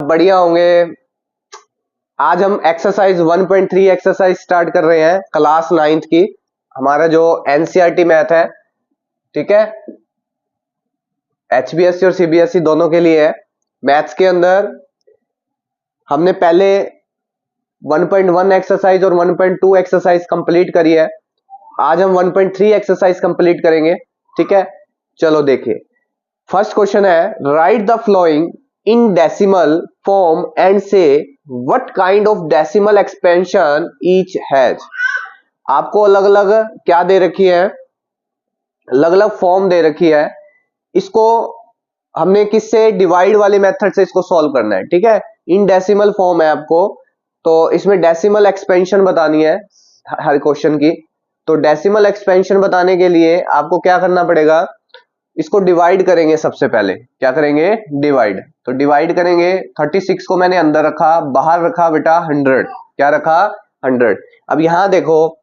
बढ़िया होंगे। आज हम एक्सरसाइज 1.3 एक्सरसाइज स्टार्ट कर रहे हैं क्लास 9th की। हमारा जो एनसीईआरटी मैथ है, ठीक है, एचबीएससी और सीबीएसई दोनों के लिए है। मैथ्स के अंदर हमने पहले 1.1 एक्सरसाइज और 1.2 एक्सरसाइज कंप्लीट करी है। आज हम 1.3 एक्सरसाइज कंप्लीट करेंगे, ठीक है। चलो देखिए, फर्स्ट क्वेश्चन है, write the following in decimal form and say what kind of decimal expansion each has. आपको अलग अलग क्या दे रखी है, अलग अलग फॉर्म दे रखी है। इसको हमने किससे, डिवाइड वाले मेथड से इसको सॉल्व करना है, ठीक है। इन डेसिमल फॉर्म है आपको, तो इसमें डेसिमल एक्सपेंशन बतानी है हर क्वेश्चन की। तो डेसिमल एक्सपेंशन बताने के लिए आपको क्या करना पड़ेगा, इसको डिवाइड करेंगे। सबसे पहले क्या करेंगे, डिवाइड। तो डिवाइड करेंगे, 36 को मैंने अंदर रखा, बाहर रखा बेटा 100। क्या रखा, 100। अब यहां देखो,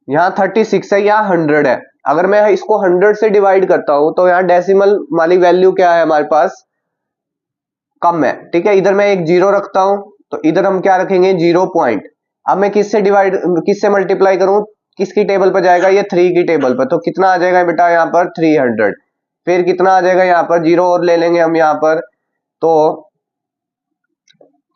यहां 36 है, यहां 100 है। अगर मैं इसको 100 से डिवाइड करता हूं तो यहां डेसिमल वाली वैल्यू क्या है हमारे पास, कम है, ठीक है। इधर मैं एक जीरो रखता हूं, तो इधर हम क्या रखेंगे, 0 पॉइंट। अब मैं किससे डिवाइड, किससे मल्टीप्लाई करूं, किसकी टेबल पर जाएगा, ये 3 की टेबल पर। तो कितना आ जाएगा बेटा यहाँ पर 300। फिर कितना आ जाएगा यहाँ पर, 0 और ले लेंगे हम यहाँ पर, तो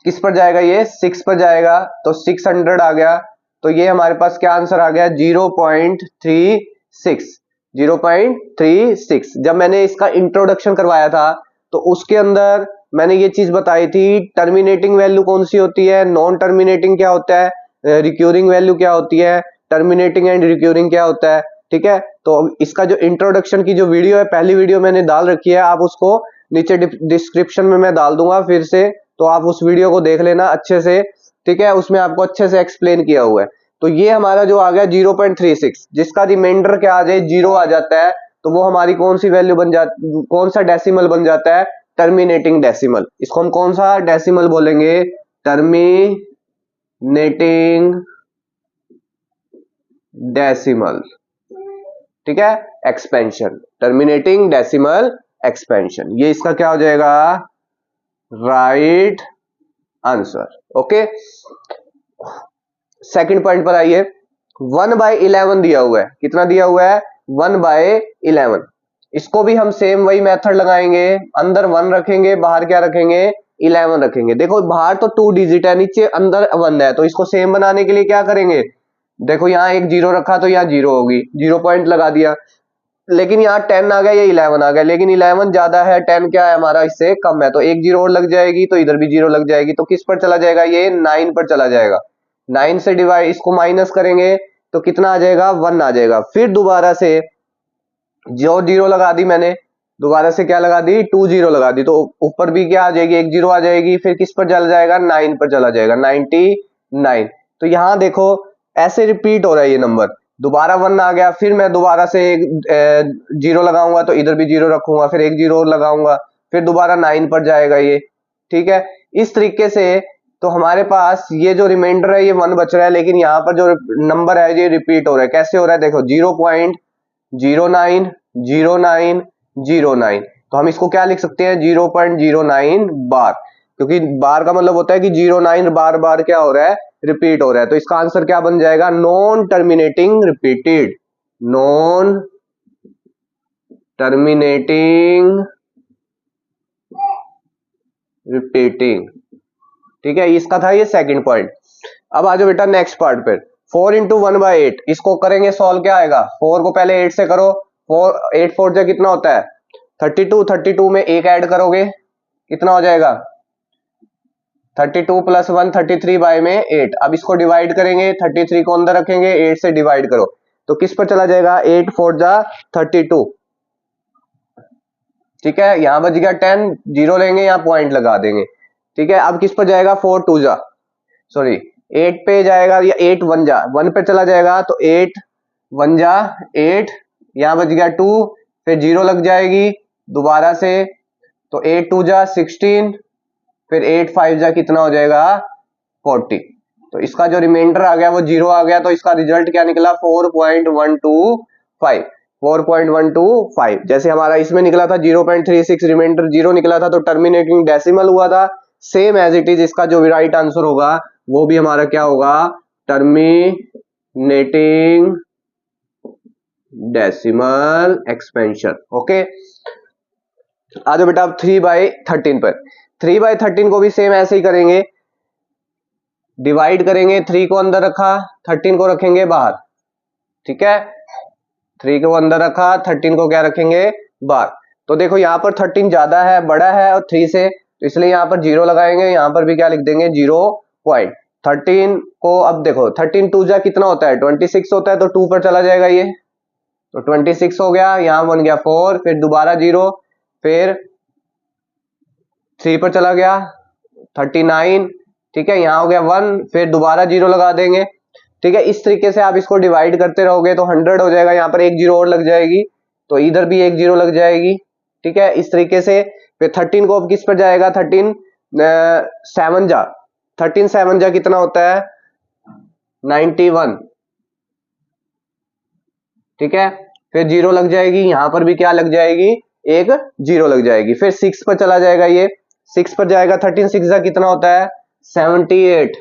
किस पर जाएगा, ये 6 पर जाएगा। तो 600 आ गया। तो ये हमारे पास क्या आंसर आ गया, 0.36। 0.36। जब मैंने इसका इंट्रोडक्शन करवाया था तो उसके अंदर मैंने ये चीज बताई थी, टर्मिनेटिंग वैल्यू कौन सी होती है, नॉन टर्मिनेटिंग क्या होता है, रिक्यूरिंग वैल्यू क्या होती है, टर्मिनेटिंग एंड रिक्यूरिंग क्या होता है, ठीक है। तो इसका जो इंट्रोडक्शन की जो वीडियो है, पहली वीडियो मैंने डाल रखी है, आप उसको नीचे डिस्क्रिप्शन में मैं डाल दूंगा फिर से, तो आप उस वीडियो को देख लेना अच्छे से, ठीक है। उसमें आपको अच्छे से एक्सप्लेन किया हुआ है। तो ये हमारा जो आ गया 0.36, जिसका रिमाइंडर क्या आ जाए, 0 आ जाता है, तो वो हमारी कौन सी वैल्यू बन जाती, कौन सा डेसिमल बन जाता है, टर्मिनेटिंग डेसिमल। इसको हम कौन सा डेसिमल बोलेंगे, टर्मिनेटिंग डेसिमल, ठीक है। एक्सपेंशन, टर्मिनेटिंग डेसिमल एक्सपेंशन, ये इसका क्या हो जाएगा, right answer. Okay, second point पर आइए। 1/11 दिया हुआ है, कितना दिया हुआ है, 1/11। इसको भी हम सेम वही मेथड लगाएंगे, अंदर 1 रखेंगे, बाहर क्या रखेंगे, 11 रखेंगे। देखो बाहर तो 2 डिजिट है, नीचे अंदर 1 है, तो इसको सेम बनाने के लिए क्या करेंगे, देखो यहाँ एक 0 रखा तो यहाँ 0 होगी, 0 पॉइंट लगा दिया। लेकिन यहाँ 10 आ गया, ये 11 आ गया, लेकिन 11 ज्यादा है, 10 क्या है हमारा, इससे कम है, तो एक 0 और लग जाएगी, तो इधर भी 0 लग जाएगी। तो किस पर चला जाएगा, ये 9 पर चला जाएगा। 9 से डिवाइड, इसको माइनस करेंगे तो कितना आ जाएगा, 1 आ जाएगा। फिर दोबारा से जो 0 लगा दी मैंने, दोबारा से क्या लगा दी, 2 0 लगा दी, तो ऊपर भी क्या आ जाएगी, एक 0 आ जाएगी। फिर किस पर चला जाएगा, 9 पर चला जाएगा, 99। तो यहां देखो ऐसे रिपीट हो रहा है ये नंबर, दोबारा 1 आ गया, फिर मैं दोबारा से एक 0 लगाऊंगा, तो इधर भी 0 रखूंगा, फिर एक 0 और लगाऊंगा, फिर दोबारा 9 पर जाएगा ये, ठीक है। इस तरीके से तो हमारे पास ये जो रिमाइंडर है ये 1 बच रहा है, लेकिन यहाँ पर जो नंबर है ये रिपीट हो रहा है। कैसे हो रहा है, देखो 0.090909। तो हम इसको क्या लिख सकते हैं, 0.09 बार, क्योंकि बार का मतलब होता है कि 09 बार बार क्या हो रहा है, रिपीट हो रहा है। तो इसका आंसर क्या बन जाएगा, non terminating repeated, non terminating repeating, ठीक है। इसका था ये सेकंड पॉइंट। अब आ जाओ बेटा नेक्स्ट पार्ट पर, 4 × 1/8, इसको करेंगे सॉल्व, क्या आएगा, 4 को पहले 8 से करो, 8 4 से कितना होता है 32, 32 में 1 ऐड करोगे कितना हो जाएगा, 32 + 1 33 बाय में 8। अब इसको डिवाइड करेंगे, 33 को अंदर रखेंगे, 8 से डिवाइड करो, तो किस पर चला जाएगा, 8 4 जा 32, ठीक है। यहां बच गया 10, 0 लेंगे, यहां पॉइंट लगा देंगे, ठीक है। अब किस पर जाएगा, 4 2 जा, सॉरी 8 पे जाएगा, या 8 1 जा, 1 पे चला जाएगा, तो 8 1 जा 8, यहां बच गया 2, फिर 0 लग जाएगी दोबारा से, तो 8 2 जा 16, फिर 8 5 जा कितना हो जाएगा 40। तो इसका जो रिमाइंडर आ गया वो 0 आ गया, तो इसका रिजल्ट क्या निकला, 4.125, 4.125। जैसे हमारा इसमें निकला था 0.36, रिमाइंडर 0 निकला था, तो टर्मिनेटिंग डेसिमल हुआ था सेम एज इट इज इसका जो भी राइट आंसर होगा वो भी हमारा क्या होगा, टर्मिनेटिंग डेसिमल एक्सपेंशन। ओके, आ जाओ बेटा अब 3/13 पर। 3/13 को भी सेम ऐसे ही करेंगे, डिवाइड करेंगे, 3 को अंदर रखा, 13 को रखेंगे बाहर। ठीक है, 3 को अंदर रखा, 13 को क्या रखेंगे, बाहर। तो देखो यहाँ पर 13 ज्यादा है, बड़ा है और 3 से, तो इसलिए यहाँ पर 0 लगाएंगे, यहाँ पर भी क्या लिख देंगे 0.13 को। अब देखो 13 2 जा कितना होता है, 26 होता है, तो 2 पर चला जाएगा ये, तो 26 हो गया, यहाँ बन गया 4, फिर दोबारा 0, फिर 3 पर चला गया 39, ठीक है, यहाँ हो गया 1, फिर दोबारा 0 लगा देंगे। ठीक है, इस तरीके से आप इसको डिवाइड करते रहोगे तो 100 हो जाएगा, यहाँ पर एक 0 और लग जाएगी, तो इधर भी एक 0 लग जाएगी। ठीक है, इस तरीके से फिर 13 को अब किस पर जाएगा, 13 7 जा कितना होता है 91। ठीक है, फिर 0 लग जाएगी, यहां पर भी क्या लग जाएगी, एक 0 लग जाएगी। फिर 6 पर चला जाएगा, ये 6 पर जाएगा, 13 6 जा कितना होता है 78।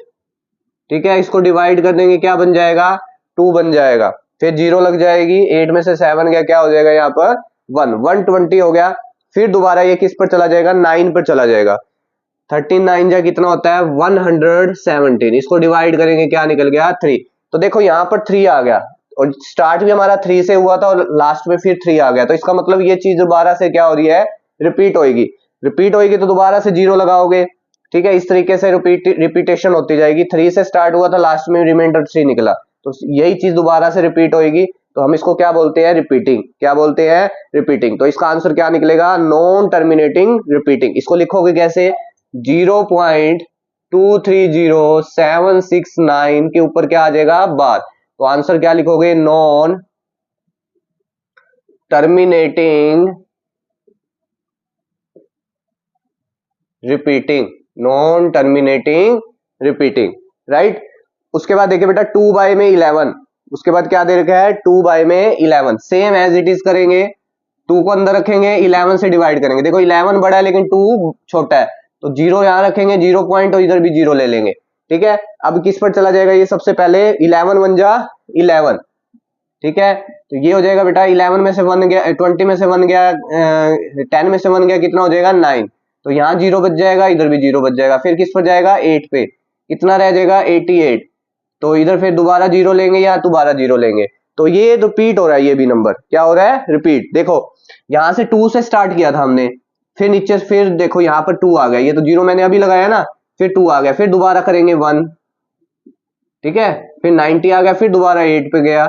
ठीक है, इसको डिवाइड कर देंगे, क्या बन जाएगा 2 बन जाएगा, फिर 0 लग जाएगी, 8 में से 7 गया, क्या हो जाएगा यहाँ पर 120 हो गया। फिर दोबारा ये किस पर चला जाएगा, 9 पर चला जाएगा, 13 9 जा कितना होता है 117। इसको डिवाइड करेंगे, क्या निकल गया 3। तो देखो यहाँ पर 3 आ गया, और स्टार्ट भी हमारा 3 से हुआ था और लास्ट में फिर 3 आ गया, तो इसका मतलब ये चीज दोबारा से क्या हो रही है, रिपीट होगी तो दोबारा से 0 लगाओगे। ठीक है, इस तरीके से रिपीटेशन होती जाएगी। 3 से स्टार्ट हुआ था, लास्ट में रिमाइंडर 3 निकला, तो यही चीज दोबारा से रिपीट होगी, तो हम इसको क्या बोलते हैं, रिपीटिंग। क्या बोलते हैं, रिपीटिंग। तो इसका आंसर क्या निकलेगा, नॉन टर्मिनेटिंग रिपीटिंग। इसको लिखोगे कैसे, 0.230769 के ऊपर क्या आ जाएगा, बार, तो आंसर क्या लिखोगे, non terminating repeating, non terminating repeating, right. उसके बाद देखिए बेटा 2 में 11, उसके बाद क्या दे रखा है 2 में 11, सेम एज इट इज करेंगे, 2 को अंदर रखेंगे, 11 से डिवाइड करेंगे। देखो 11 बड़ा है लेकिन 2 छोटा है, तो 0 यहां रखेंगे, 0 पॉइंट, और इधर भी 0 ले लेंगे। ठीक है, अब किस पर चला जाएगा ये, सबसे पहले 11 1 जा 11। ठीक है, तो ये हो जाएगा बेटा 11 में से 1 गया, 20 में से 1 गया, 10 में से 1 गया, कितना हो जाएगा 9, तो यहाँ 0 बच जाएगा, इधर भी 0 बच जाएगा। फिर किस पर जाएगा 8 पे, कितना रह जाएगा 88, तो इधर फिर दोबारा 0 लेंगे या दोबारा 0 लेंगे, तो ये रिपीट हो रहा है, ये भी नंबर क्या हो रहा है, रिपीट। देखो यहां से 2 से स्टार्ट किया था हमने, फिर नीचे फिर देखो यहाँ पर 2 आ गया, ये तो 0 मैंने अभी लगाया ना, फिर 2 आ गया, फिर दोबारा करेंगे 1। ठीक है, फिर 90 आ गया, फिर दोबारा 8 पे गया,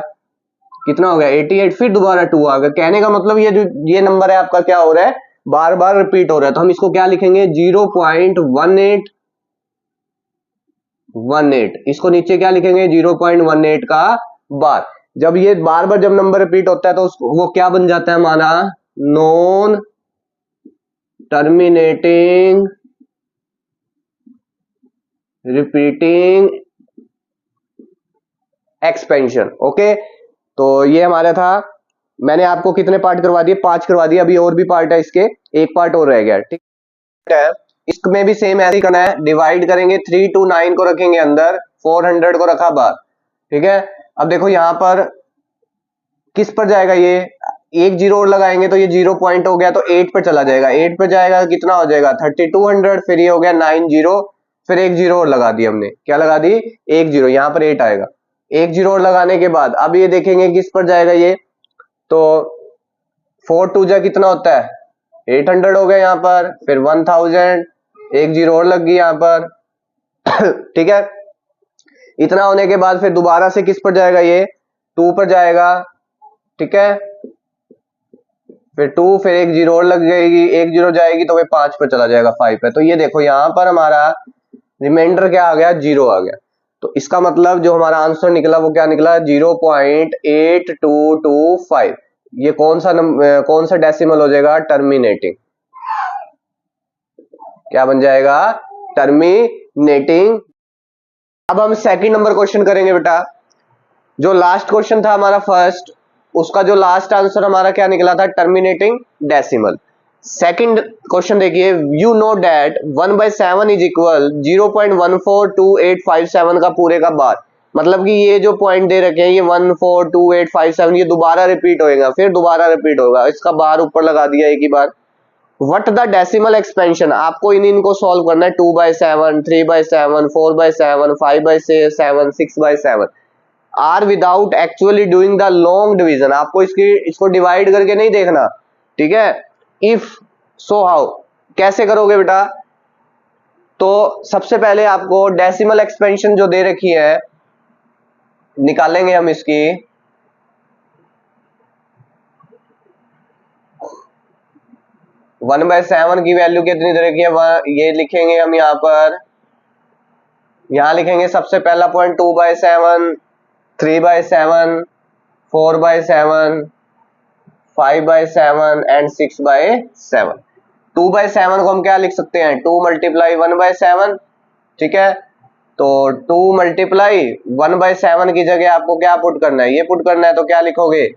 कितना हो गया 88, फिर दोबारा 2 आ गया। कहने का मतलब ये जो ये नंबर है आपका क्या हो रहा है, बार बार रिपीट हो रहा है, तो हम इसको क्या लिखेंगे 0.1818। इसको नीचे क्या लिखेंगे 0.18 का बार। जब ये बार बार जब नंबर रिपीट होता है तो वो क्या बन जाता है हमारा, non terminating repeating expansion. Okay, तो ये हमारा था, मैंने आपको कितने पार्ट करवा दिए, 5 करवा दिए, अभी और भी पार्ट है इसके, एक पार्ट और रह गया। ठीक है, इसमें भी सेम ऐसे ही करना है, डिवाइड करेंगे, 3 to 9 को रखेंगे अंदर, 400 को रखा बाहर। ठीक है, अब देखो यहां पर किस पर जाएगा, ये एक 0 और लगाएंगे तो ये 0 पॉइंट हो गया, तो 8 पर चला जाएगा, 8 पर जाएगा कितना हो जाएगा 3200, फिर ये हो गया 90, फिर एक 0 और लगा दी हमने, क्या लगा दी, एक 0, यहाँ पर 8 आएगा, एक 0 और लगाने के बाद अब ये देखेंगे किस पर जाएगा ये, तो 4 2 जा कितना होता है 800 हो गया यहाँ पर, फिर 1000, एक 0 और लग गई यहाँ पर। ठीक है, इतना होने के बाद फिर दोबारा से किस पर जाएगा, ये 2 पर जाएगा। ठीक है, फिर 2, फिर एक 0 और लग जाएगी, एक 0 जाएगी तो वे 5 पर चला जाएगा, 5 पे। तो ये देखो यहाँ पर हमारा रिमाइंडर क्या आ गया, 0 आ गया। तो इसका मतलब जो हमारा आंसर निकला वो क्या निकला, 0.8225। ये कौन सा डेसिमल हो जाएगा, टर्मिनेटिंग। क्या बन जाएगा, टर्मिनेटिंग। अब हम सेकंड नंबर क्वेश्चन करेंगे बेटा। जो लास्ट क्वेश्चन था हमारा फर्स्ट, उसका जो लास्ट आंसर हमारा क्या निकला था, टर्मिनेटिंग डेसिमल। सेकंड क्वेश्चन देखिए, you know that 1/7 is equal 0.142857 का पूरे का बार। मतलब कि ये जो पॉइंट दे रखे हैं ये 142857 ये दोबारा रिपीट होएगा, फिर दोबारा रिपीट होगा, इसका बार ऊपर लगा दिया एक ही बार। व्हाट द डेसिमल एक्सपेंशन, आपको इनको सॉल्व करना है। 2/7, 3/7, 4/7, 5/7, 6/7 are without actually doing the long division. आपको इसको डिवाइड करके नहीं देखना, ठीक है। इफ सो हाउ, कैसे करोगे बेटा? तो सबसे पहले आपको डेसिमल एक्सपेंशन जो दे रखी है निकालेंगे हम इसकी। 1/7 की वैल्यू कितनी दे रखी है? ये लिखेंगे हम यहाँ पर, यहां लिखेंगे सबसे पहला पॉइंट 2/7, 3/7, 4/7, 5/7 एंड 6/7। 2/7 को हम क्या लिख सकते हैं? 2 मल्टीप्लाई 1/7, ठीक है। तो 2 मल्टीप्लाई 1/7 की जगह आपको क्या पुट करना है? ये पुट करना है, तो क्या लिखोगे?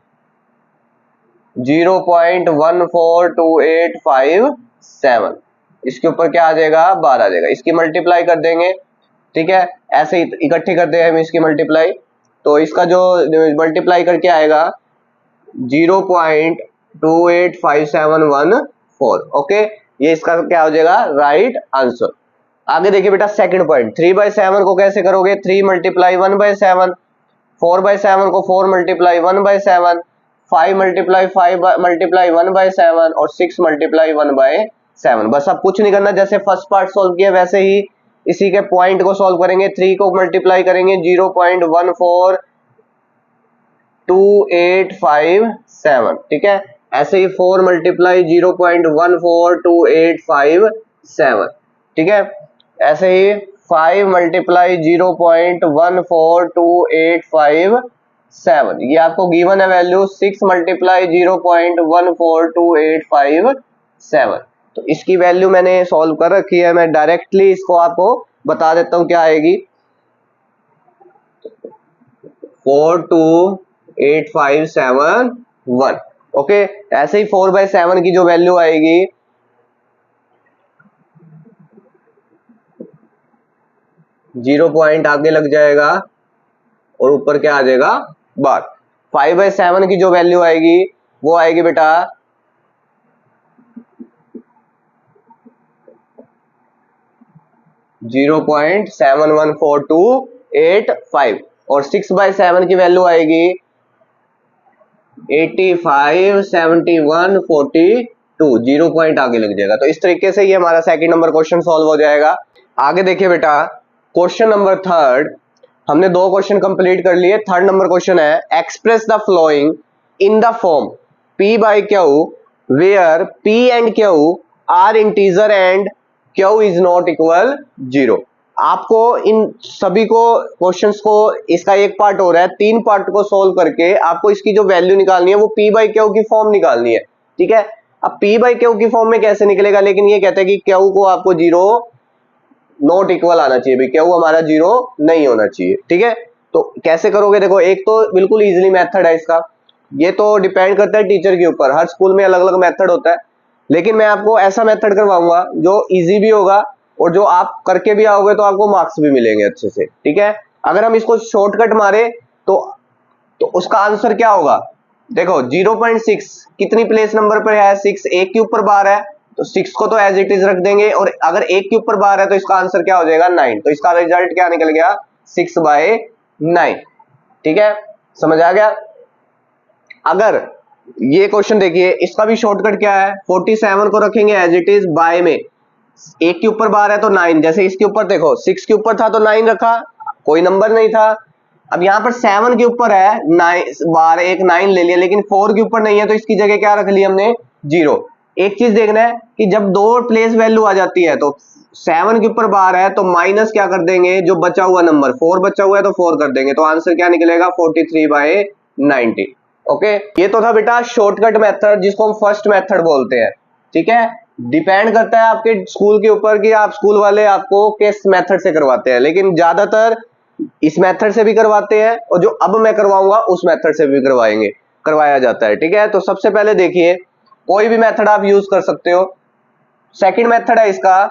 0.142857। इसके ऊपर क्या आ जाएगा? 12 आ जाएगा। इसकी मल्टीप्लाई कर देंगे, ठीक है। ऐसे ही इकट्ठी करते हैं हम इसकी मल्टीप्लाई, तो इसका जो मल्टीप्लाई करके आएगा 0.285714। ओके, ये इसका क्या हो जाएगा? Right answer. आगे देखिए बेटा सेकंड पॉइंट, 3/7 को कैसे करोगे? 3 मल्टीप्लाई 1/7, 4/7 को 4 मल्टीप्लाई 1/7, 5 मल्टीप्लाई 5 मल्टीप्लाई 1/7 और 6 मल्टीप्लाई 1/7। बस अब कुछ नहीं करना, जैसे फर्स्ट पार्ट सॉल्व किया वैसे ही इसी के पॉइंट को सॉल्व करेंगे। 3 को मल्टीप्लाई करेंगे 0.14285 ठीक है। ऐसे ही 4 मल्टीप्लाई 0.14285 ठीक है। ऐसे ही 5 मल्टीप्लाई 0.14285 ये आपको गिवन है वैल्यू। 6 मल्टीप्लाई 0.14285 तो इसकी वैल्यू मैंने सॉल्व कर रखी है। मैं डायरेक्टली इसको आपको बता देता हूं क्या आएगी। 42851 ओके। ऐसे ही 4/7 की जो वैल्यू आएगी 0 पॉइंट आगे लग जाएगा और ऊपर क्या आ जाएगा? बार। 5/7 की जो वैल्यू आएगी वो आएगी बेटा 0.714285 और 6/7 की वैल्यू आएगी 857142। 0 पॉइंट आगे लग जाएगा। तो इस तरीके से ये हमारा सेकंड नंबर क्वेश्चन सॉल्व हो जाएगा। आगे देखिए बेटा क्वेश्चन नंबर थर्ड, हमने 2 क्वेश्चन कंप्लीट कर लिए। थर्ड नंबर क्वेश्चन है express the following in the form P/Q where P and Q are integer and Q is not equal 0। आपको इन सभी को क्वेश्चंस को, इसका एक पार्ट हो रहा है, 3 पार्ट को सोल्व करके आपको इसकी जो वैल्यू निकालनी है वो P/Q की फॉर्म निकालनी है, ठीक है। अब P/Q की फॉर्म में कैसे निकलेगा? लेकिन ये कहते हैं कि Q को आपको 0 नॉट इक्वल आना चाहिए, भाई Q हमारा 0 नहीं होना चाहिए, ठीक है। तो कैसे करोगे? देखो एक तो बिल्कुल इजीली मेथड है इसका, ये तो डिपेंड करता है टीचर के ऊपर, हर स्कूल में अलग अलग मेथड होता है। लेकिन मैं आपको ऐसा मेथड करवाऊंगा जो इजी भी होगा और जो आप करके भी आओगे तो आपको मार्क्स भी मिलेंगे अच्छे से, ठीक है। अगर हम इसको शॉर्टकट मारे तो उसका आंसर क्या होगा? देखो 0.6 कितनी प्लेस नंबर पर है? 6 एक के ऊपर बार है, तो 6 को तो एज इट इज रख देंगे और अगर एक के ऊपर बार है तो इसका आंसर क्या हो जाएगा? 9। तो इसका रिजल्ट क्या निकल गया? 6/9, ठीक है। समझ आ गया? अगर ये क्वेश्चन देखिए, इसका भी शॉर्टकट क्या है? 47 को रखेंगे एज इट इज बाय में, एक के ऊपर बार है तो 9, जैसे इसके ऊपर देखो 6 के ऊपर था तो 9 रखा, कोई नंबर नहीं था। अब यहाँ पर 7 के ऊपर है 9 बार, एक 9 ले लिया, लेकिन 4 के ऊपर नहीं है तो इसकी जगह क्या रख लिया हमने? 0। एक चीज देखना है कि जब 2 प्लेस वैल्यू आ जाती है तो 7 के ऊपर बार है तो माइनस क्या कर देंगे? जो बचा हुआ नंबर 4 बचा हुआ है तो 4 कर देंगे, तो आंसर क्या निकलेगा? 43/90। ओके, ये तो था बेटा शॉर्टकट मेथड जिसको हम फर्स्ट मेथड बोलते हैं, ठीक है। डिपेंड करता है आपके स्कूल के ऊपर कि आप स्कूल वाले आपको किस मेथड से करवाते हैं, लेकिन ज्यादातर इस मेथड से भी करवाते हैं और जो अब मैं करवाऊंगा उस मेथड से भी करवाया जाता है, ठीक है। तो सबसे पहले देखिए कोई भी मेथड आप यूज कर सकते हो। सेकंड मेथड है इसका,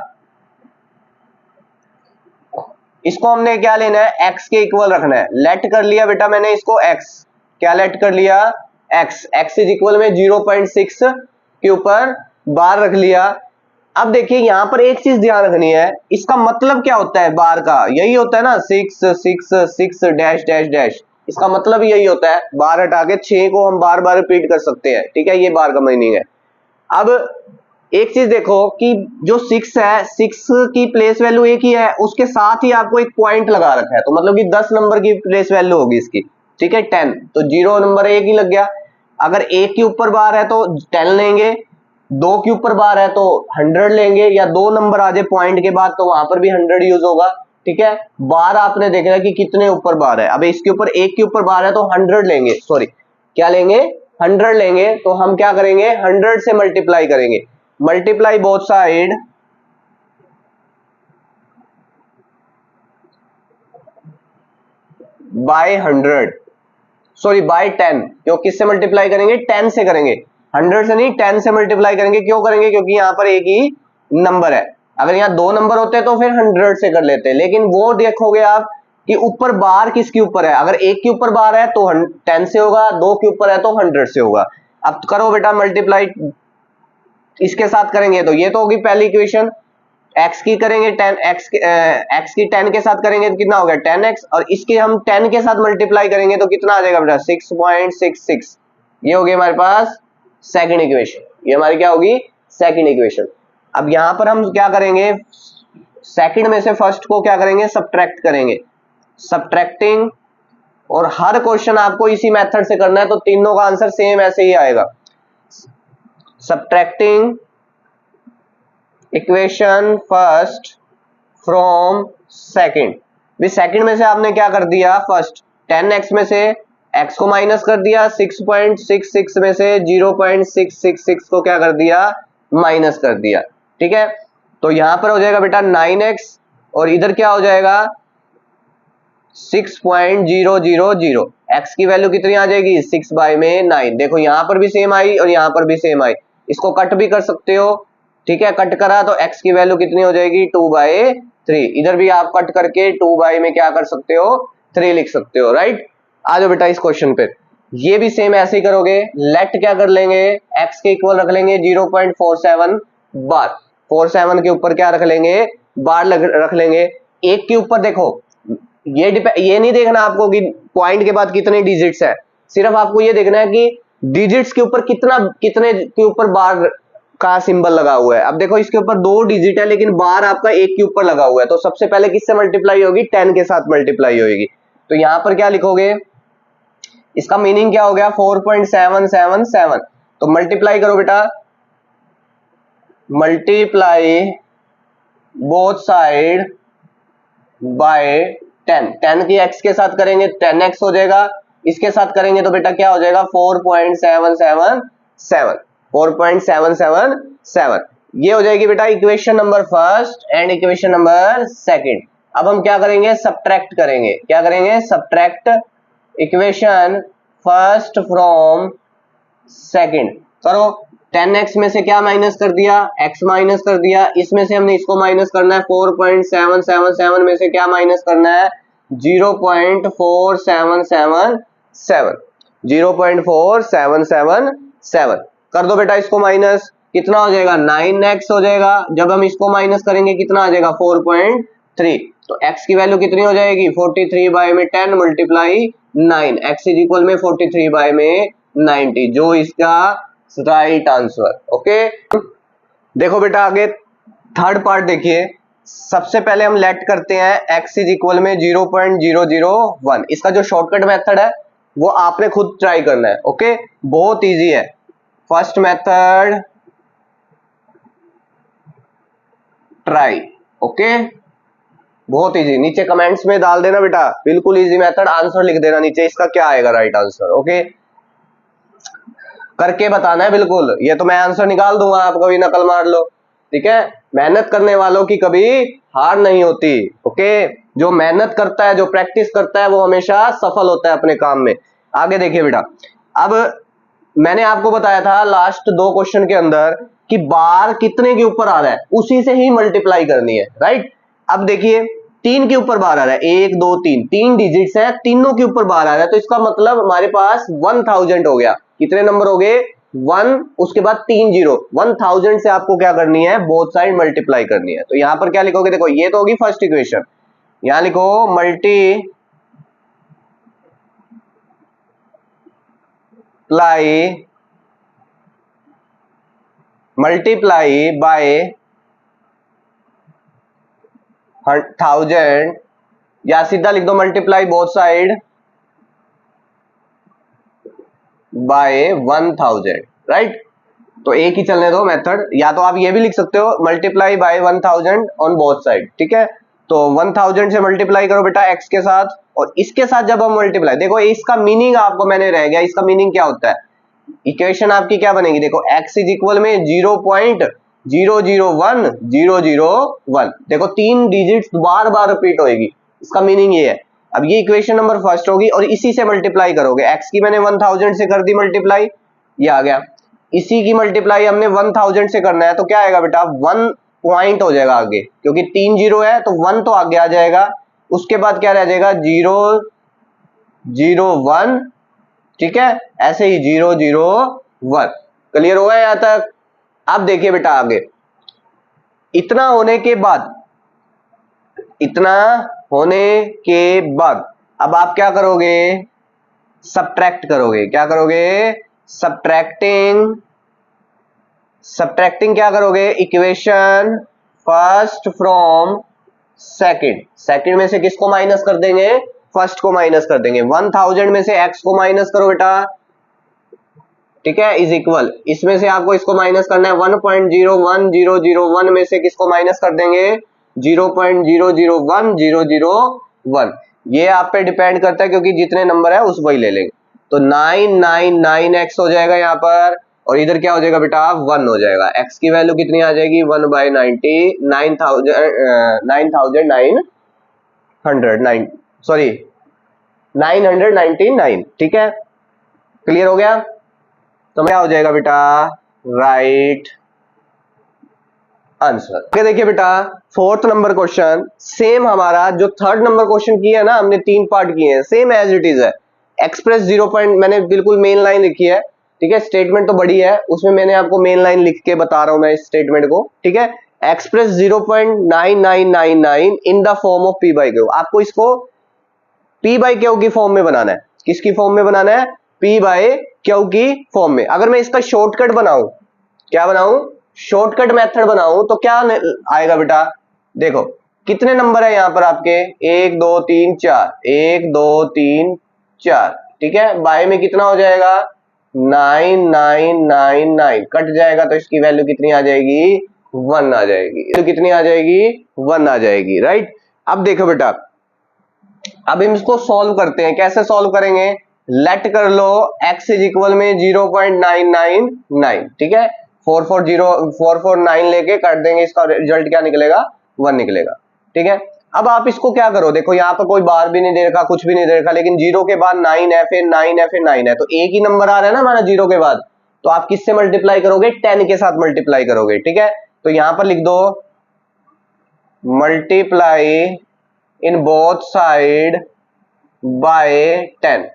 इसको हमने क्या लेना है, x के इक्वल रखना है। लेट कर लिया बेटा मैंने इसको x, क्या लेट कर लिया, x इज इक्वल में 0.6 के ऊपर बार रख लिया। अब देखिए यहां पर एक चीज ध्यान रखनी है, इसका मतलब क्या होता है बार का, यही होता है ना 6 6 6 डैश डैश डैश, इसका मतलब यही होता है। बार हटा के 6 को हम बार बार रिपीट कर सकते हैं, ठीक है, ये बार का मीनिंग है। अब एक चीज देखो कि जो 6 है, 6 की प्लेस वैल्यू एक ही है, उसके साथ ही आपको एक पॉइंट लगा रखा है, तो मतलब कि 10 नंबर की प्लेस वैल्यू होगी इसकी, ठीक है 10, तो 0 नंबर एक ही लग गया। अगर एक के ऊपर बार है तो 10 लेंगे, 2 के ऊपर बार है तो 100 लेंगे, या 2 नंबर आ जाए पॉइंट के बाद तो वहां पर भी 100 यूज होगा, ठीक है। बार आपने देखा कि कितने ऊपर बार है, अब इसके ऊपर एक के ऊपर बार है तो 100 लेंगे, सॉरी क्या लेंगे, 100 लेंगे। तो हम क्या करेंगे, 100 से मल्टीप्लाई करेंगे, multiply both side by 100, sorry by 10, क्यों किससे मल्टीप्लाई करेंगे, 10 से करेंगे, 100 से नहीं 10 से मल्टीप्लाई करेंगे। क्यों करेंगे, क्योंकि यहां पर एक ही नंबर है, अगर यहां 2 नंबर होते तो फिर 100 से कर लेते, लेकिन वो देखोगे आप कि ऊपर बार किसके ऊपर है, अगर एक के ऊपर बार है तो 10 से होगा, 2 के ऊपर है तो 100 से होगा। अब करो बेटा मल्टीप्लाई, इसके साथ करेंगे तो ये तो होगी पहली इक्वेशन, x की करेंगे 10 x की 10 के साथ करेंगे तो कितना हो गया 10x, और इसके हम 10 के साथ मल्टीप्लाई करेंगे तो कितना आ जाएगा बेटा 6.66, ये हो गई हमारे पास सेकंड इक्वेशन, ये हमारी क्या होगी सेकंड इक्वेशन। अब यहां पर हम क्या करेंगे, सेकंड में से फर्स्ट को क्या करेंगे, सब्ट्रैक्ट करेंगे, सब्ट्रैक्टिंग, और हर क्वेश्चन आपको इसी मेथड से करना है तो तीनों का आंसर सेम ऐसे ही आएगा। Subtracting equation first from second, भी सेकंड में से आपने क्या कर दिया, फर्स्ट 10x में से x को माइनस कर दिया, 6.66 में से 0.666 को क्या कर दिया, माइनस कर दिया, ठीक है। तो यहां पर हो जाएगा बेटा 9x, और इधर क्या हो जाएगा 6.000, x की वैल्यू कितनी आ जाएगी 6 बाय में 9, देखो यहां पर भी सेम आई और यहां पर भी सेम आई, इसको कट भी कर सकते हो, ठीक है, कट करा तो x की वैल्यू कितनी हो जाएगी 2/3, इधर भी आप कट करके 2 बाय में क्या कर सकते हो 3 लिख सकते हो, राइट। आ जाओ बेटा इस क्वेश्चन पे, ये भी सेम ऐसे ही करोगे, लेट क्या कर लेंगे, x के इक्वल रख लेंगे 0.47 बार, 47 के ऊपर क्या रख लेंगे, बार रख लेंगे। एक के ऊपर देखो ये नहीं देखना आपको कि पॉइंट के बाद कितने डिजिट्स है, सिर्फ आपको ये देखना है कि डिजिट्स के ऊपर कितने के ऊपर बार का सिंबल लगा हुआ है। अब देखो इसके ऊपर 2 डिजिट है लेकिन बार आपका एक के ऊपर लगा हुआ है, तो सबसे पहले किससे मल्टीप्लाई होगी, 10 के साथ मल्टीप्लाई होगी। तो यहां पर क्या लिखोगे, इसका मीनिंग क्या हो गया 4.777, तो मल्टीप्लाई करो बेटा, मल्टीप्लाई बोथ साइड बाय 10, 10 की x के साथ करेंगे 10x हो जाएगा, इसके साथ करेंगे तो बेटा क्या हो जाएगा 4.777, 4.777, ये हो जाएगी बेटा equation number first and equation number second. अब हम क्या करेंगे, सब्ट्रैक्ट करेंगे, क्या करेंगे, subtract equation first from second, करो 10x में से क्या माइनस कर दिया, x माइनस कर दिया, इसमें से हमने इसको माइनस करना है, 4.777 में से क्या माइनस करना है 0.4777, 0.4777, कर दो बेटा इसको माइनस, कितना हो जाएगा 9x हो जाएगा, जब हम इसको माइनस करेंगे कितना आ जाएगा 4.3, तो x की वैल्यू कितनी हो जाएगी 43 बाय में 10 मल्टीप्लाई 9, x इज इक्वल में 43 बाय में 90, जो इसका राइट आंसर। ओके देखो बेटा आगे थर्ड पार्ट देखिए, सबसे पहले हम लेट करते हैं x इज इक्वल में 0.001, इसका जो शॉर्टकट मेथड है वो आपने खुद ट्राई करना है, ओके बहुत इजी है। फर्स्ट मेथड ट्राई, ओके बहुत इजी, नीचे कमेंट्स में डाल देना बेटा, बिल्कुल इजी मेथड, आंसर लिख देना नीचे इसका क्या आएगा राइट आंसर, ओके करके बताना है बिल्कुल, ये तो मैं आंसर निकाल दूंगा, आप कभी नकल मार लो, ठीक है। मेहनत करने वालों की कभी हार नहीं होती, ओके जो मेहनत करता है, जो प्रैक्टिस करता है वो हमेशा सफल होता है अपने काम में। आगे देखिए बेटा, अब मैंने आपको बताया था लास्ट दो क्वेश्चन के अंदर कि बार कितने के ऊपर आ रहा है उसी से ही मल्टीप्लाई करनी है, राइट। अब देखिए 3 के ऊपर बार आ रहा है, 1 2 3, 3 डिजिट्स है, तीनों के ऊपर बार आ रहा है, तो इसका मतलब हमारे पास 1000 हो गया। कितने नंबर हो गए? 1, उसके बाद 3 जीरो, 1000 से आपको क्या करनी है? बोथ साइड मल्टीप्लाई करनी है। तो यहां पर क्या लिखोगे? देखो ये तो होगी फर्स्ट इक्वेशन, यहां लिखो मल्टीप्लाई बाय 1000, या सीधा लिख दो multiply both side bye 1000, right. तो एक ही चलने दो मेथड, या तो आप ये भी लिख सकते हो multiply by 1000 on both side, ठीक है। तो 1000 से मल्टीप्लाई करो बेटा x के साथ, और इसके साथ जब हम मल्टीप्लाई, देखो इसका मीनिंग आपको मैंने रह गया, इसका मीनिंग क्या होता है? इक्वेशन आपकी क्या बनेगी? देखो x इज इक्वल में 0.001001, देखो 3 डिजिट्स बार बार रिपीट होएगी, इसका मीनिंग ये है। अब ये इक्वेशन नंबर फर्स्ट होगी और इसी से मल्टीप्लाई करोगे, x की मैंने 1000 से कर दी मल्टीप्लाई, ये आ गया। इसी की मल्टीप्लाई हमने 1000 से करना है, तो क्या आएगा बेटा? 1 पॉइंट हो जाएगा आगे, क्योंकि 3 जीरो है तो 1 तो आगे आ जाएगा, उसके बाद क्या रह जाएगा? 001, ठीक है, ऐसे ही 001। क्लियर होगा यहां तक? अब देखिए बेटा आगे, इतना होने के बाद अब आप क्या करोगे? सब्ट्रैक्ट करोगे। क्या करोगे? सब्ट्रैक्टिंग क्या करोगे? इक्वेशन फर्स्ट फ्रॉम सेकंड में से किसको माइनस कर देंगे? फर्स्ट को माइनस कर देंगे। 1000 में से x को माइनस करो बेटा, ठीक है, इज इक्वल, इसमें से आपको इसको माइनस करना है 1.01001 में से किसको माइनस कर देंगे? 0.001001। ये आप पे डिपेंड करता है, क्योंकि जितने नंबर है उस वही ले लेंगे। तो 999x हो जाएगा यहाँ पर, और इधर क्या हो जाएगा बेटा? 1 हो जाएगा। x की वैल्यू कितनी आ जाएगी? 1/90, 999, ठीक है। क्लियर हो गया? तो क्या हो जाएगा बेटा? Right answer. देखिए बेटा फोर्थ नंबर क्वेश्चन सेम हमारा जो थर्ड नंबर क्वेश्चन किया है ना, हमने 3 पार्ट किए हैं, सेम एज इट इज है। एक्सप्रेस 0 पॉइंट मैंने बिल्कुल मेन लाइन लिखी है, ठीक है। स्टेटमेंट तो बड़ी है, उसमें मैंने आपको मेन लाइन लिख के बता रहा हूं मैं इस स्टेटमेंट को, ठीक है। Express 0.9999 in the form of p by Q. आपको इसको p बाई क्यू की फॉर्म में बनाना है। किसकी फॉर्म में बनाना है? p बाई क्यू की फॉर्म में। अगर मैं इसका शॉर्टकट बनाऊं, क्या बनाऊं? शॉर्टकट मेथड बनाऊं, तो क्या आएगा बेटा? देखो कितने नंबर है यहां पर आपके? 1 2 3 4, 1 2 3 4, ठीक है। बाय में कितना हो जाएगा? 9999 कट जाएगा, तो इसकी वैल्यू कितनी आ जाएगी? 1 आ जाएगी। तो कितनी आ जाएगी? 1 आ जाएगी, राइट। अब देखो बेटा, अब हम इसको सॉल्व करते हैं। कैसे सॉल्व करेंगे? लेट कर लो x इज इक्वल में 0.999, ठीक है। 449 लेके काट देंगे, इसका रिजल्ट क्या निकलेगा? 1 निकलेगा, ठीक है। अब आप इसको क्या करो, देखो यहाँ पर कोई बार भी नहीं दे रखा, कुछ भी नहीं दे रखा, लेकिन 0 के बाद 9 है, फिर 9 है, फिर 9 है, तो एक ही नंबर आ रहा है ना हमारा 0 के बाद। तो आप किससे मल्टीप्लाई करोगे? 10 के साथ मल्टीप्लाई करोगे, ठीक है। तो यहां पर लिख दो multiply in both side bye 10,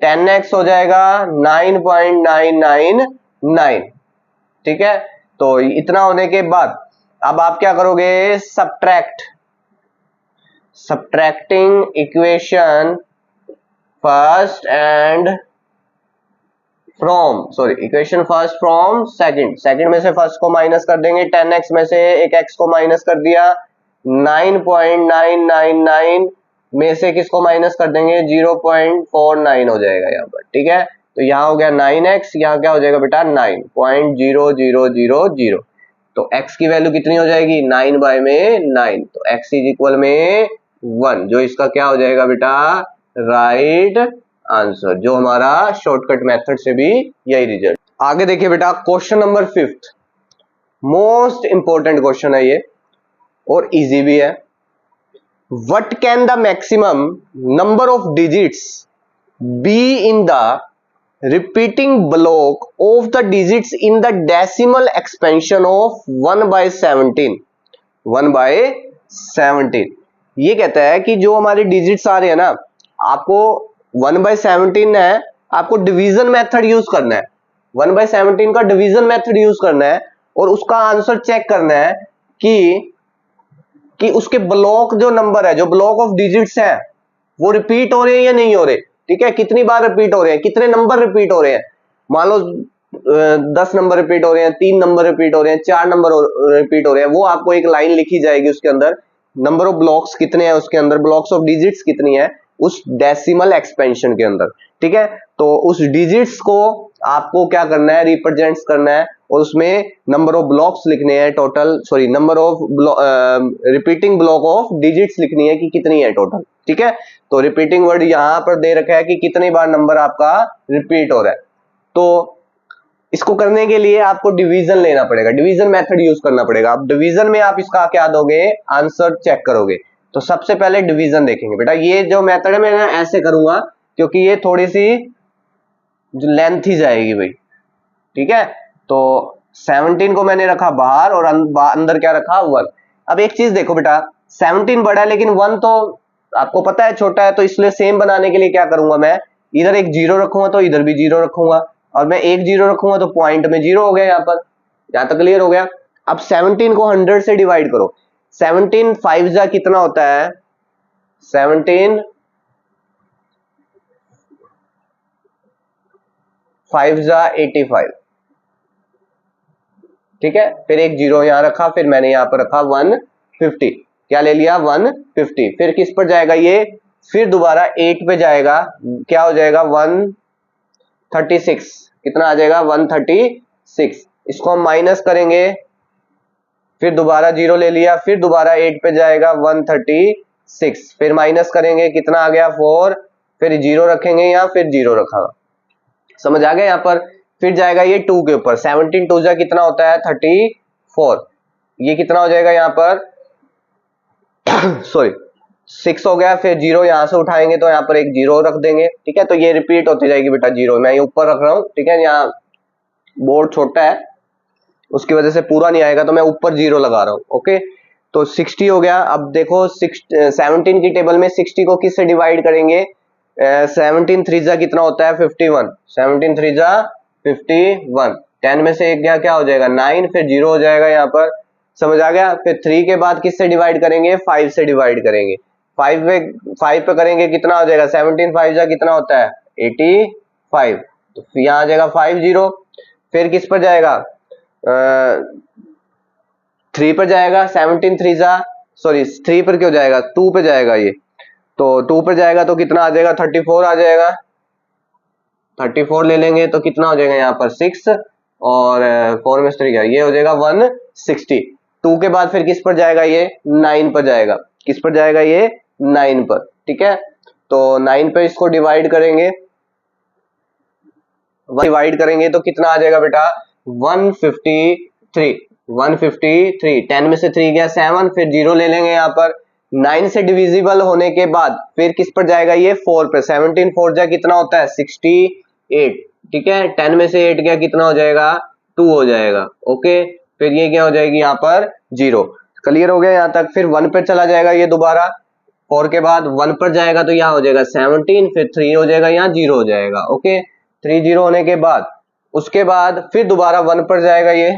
10x हो जाएगा 9.999, ठीक है। तो इतना होने के बाद अब आप क्या करोगे? Subtracting equation first and equation first from second में से फर्स्ट को माइनस कर देंगे, 10x में से एक x को माइनस कर दिया, 9.999 में से किसको माइनस कर देंगे? 0.49 हो जाएगा यहाँ पर, ठीक है। तो यहाँ हो गया 9x, यहाँ क्या हो जाएगा बेटा? 9.0000। तो x की वैल्यू कितनी हो जाएगी? 9 बाय में 9, तो x इज इक्वल में 1, जो इसका क्या हो जाएगा बेटा? राइट आंसर, जो हमारा शॉर्टकट मेथड से भी यही रिजल्ट। आगे देखिए बेटा question number 5th, most important question है ये और इजी भी है। What can the maximum number of digits be in the repeating block of the digits in the decimal expansion of 1/17 1/17। ये कहता है कि जो हमारे डिजिट्स आ रहे हैं ना, आपको 1/17 है, आपको डिवीजन मेथड यूज करना है, 1/17 का डिवीजन मेथड यूज करना है और उसका आंसर चेक करना है कि उसके ब्लॉक जो नंबर है, जो ब्लॉक ऑफ डिजिट्स है, वो रिपीट हो रहे हैं या नहीं हो रहे। ठीक है, कितनी बार रिपीट हो रहे हैं, कितने नंबर रिपीट हो रहे हैं। मान लो 10 नंबर रिपीट हो रहे हैं, 3 नंबर रिपीट हो रहे हैं, 4 नंबर रिपीट हो रहे हैं, वो आपको एक लाइन लिखी जाएगी, उसके अंदर नंबर ऑफ ब्लॉक्स कितने हैं, उसके अंदर ब्लॉक्स ऑफ डिजिट्स कितनी है उस डेसिमल एक्सपेंशन के अंदर। ठीक है, तो उस डिजिट्स को आपको क्या करना है, रिप्रेजेंट्स करना है और उसमें नंबर ऑफ ब्लॉक्स लिखने हैं total, sorry number of repeating block of digits लिखनी है कि कितनी है टोटल। ठीक है, तो रिपीटिंग वर्ड यहां पर दे रखा है कि कितनी बार नंबर आपका रिपीट हो रहा है। तो इसको करने के लिए आपको डिवीजन लेना पड़ेगा, डिवीजन मेथड यूज करना पड़ेगा। अब डिवीजन में आप इसका क्या दोगे, आंसर चेक करोगे। तो सबसे पहले डिवीजन देखेंगे बेटा। ये जो मेथड है मैं ऐसे करूंगा क्योंकि ये थोड़ी सी जो लेंथ ही जाएगी भाई। ठीक है, तो 17 को मैंने रखा बाहर और अंदर क्या रखा 1। अब एक चीज देखो बेटा, 17 बड़ा है लेकिन 1 तो आपको पता है छोटा है, तो इसलिए सेम बनाने के लिए क्या करूंगा, मैं इधर एक 0 रखूंगा तो इधर भी 0 रखूंगा और मैं एक 0 रखूंगा तो पॉइंट में 0 हो गया यहाँ पर। यहां तक क्लियर हो गया। अब 17 को 100 से डिवाइड करो। 17 5 जा कितना होता है, 17 5 जा 85। ठीक है, फिर एक 0 यहां रखा, फिर मैंने यहां पर रखा 150। क्या ले लिया 150। फिर किस पर जाएगा ये, फिर दोबारा 8 पे जाएगा, क्या हो जाएगा 136। कितना आ जाएगा 136। इसको हम माइनस करेंगे, फिर दोबारा 0 ले लिया, फिर दोबारा 8 पे जाएगा 136, फिर माइनस करेंगे, कितना आ गया 4, फिर 0 रखेंगे यहाँ, फिर 0 रखा। समझ आ गया यहाँ पर। फिर जाएगा ये 2 के ऊपर, 17 2 जा कितना होता है 34। ये कितना हो जाएगा यहाँ पर सॉरी 6 हो गया। फिर 0 यहां से उठाएंगे तो यहाँ पर एक 0 रख देंगे। ठीक है, तो ये रिपीट होती जाएगी बेटा 0। मैं ये ऊपर रख रहा हूँ, ठीक है, यहाँ बोर्ड छोटा है उसकी वजह से पूरा नहीं आएगा, तो मैं ऊपर 0 लगा रहा हूँ। ओके, तो 60 हो गया। अब देखो 17 की टेबल में 60 को किससे डिवाइड करेंगे, 17 3 जा कितना होता है 51। 17 3 जा 51, 10 में से एक गया क्या हो जाएगा 9, फिर 0 हो जाएगा यहाँ पर। समझ आ गया। फिर 3 के बाद किससे डिवाइड करेंगे, 5 से डिवाइड करेंगे। 5 पे करेंगे कितना हो जाएगा, 17 5 जा कितना होता है 85, तो यहाँ आ जाएगा 50। फिर किस पर जाएगा 3 पर जाएगा। 17 3 जा, सॉरी 3 पर क्यों जाएगा, 2 पे जाएगा ये, तो 2 पर जाएगा तो कितना आ जाएगा 34 आ जाएगा। 34 ले लेंगे तो कितना हो जाएगा यहाँ पर 6 और 4 में 3 क्या, ये हो जाएगा 160। 2 के बाद फिर किस पर जाएगा ये 9 पर जाएगा। किस पर जाएगा ये 9 पर। ठीक है, तो 9 पे इसको डिवाइड करेंगे, तो कितना आ जाएगा बेटा 153। 153, 10 में से 3 गया 7, फिर 0 ले लेंगे यहाँ पर। 9 से डिविजिबल होने के बाद फिर किस पर जाएगा ये 4 पे। 17 4 जा कितना होता है 68। ठीक है, 10 में से 8 गया कितना हो जाएगा 2 हो जाएगा। ओके, फिर ये क्या हो जाएगी यहाँ पर 0। क्लियर हो गया यहाँ तक। फिर 1 पर चला जाएगा ये दोबारा, 4 के बाद 1 पर जाएगा तो यहाँ हो जाएगा 17, फिर 3 हो जाएगा, यहाँ 0 हो जाएगा। ओके, 3 0 होने के बाद उसके बाद फिर दोबारा 1 पर जाएगा ये।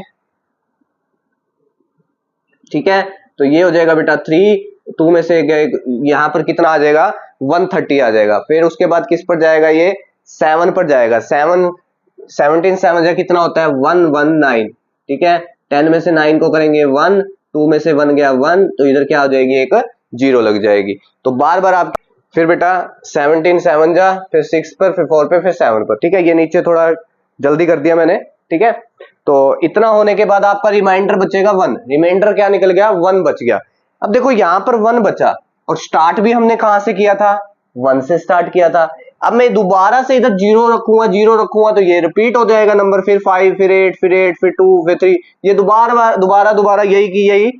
ठीक है, तो ये हो जाएगा बेटा 3, 2 में से यहाँ पर कितना आ जाएगा 130 आ जाएगा। फिर उसके बाद किस पर जाएगा ये 7 पर जाएगा। 17 7 जा कितना होता है 119। ठीक है, 10 में से 9 को करेंगे 1, 2 में से 1 गया 1, तो इधर क्या हो जाएगी एक 0 लग जाएगी। तो बार बार आप फिर बेटा 17 7 जा, फिर 6 पर, फिर 4 पे, फिर 7 पर। ठीक है, ये नीचे थोड़ा जल्दी कर दिया मैंने। ठीक है, तो इतना होने के बाद आपका रिमाइंडर बचेगा 1। रिमाइंडर क्या निकल गया 1 बच गया। अब देखो यहाँ पर 1 बचा और स्टार्ट भी हमने कहां से किया था 1 से स्टार्ट किया था। अब मैं दोबारा से इधर 0 रखूंगा तो ये रिपीट हो जाएगा नंबर, फिर 5 फिर 8 फिर 8 फिर 2 फिर 3, ये दोबारा यही की यही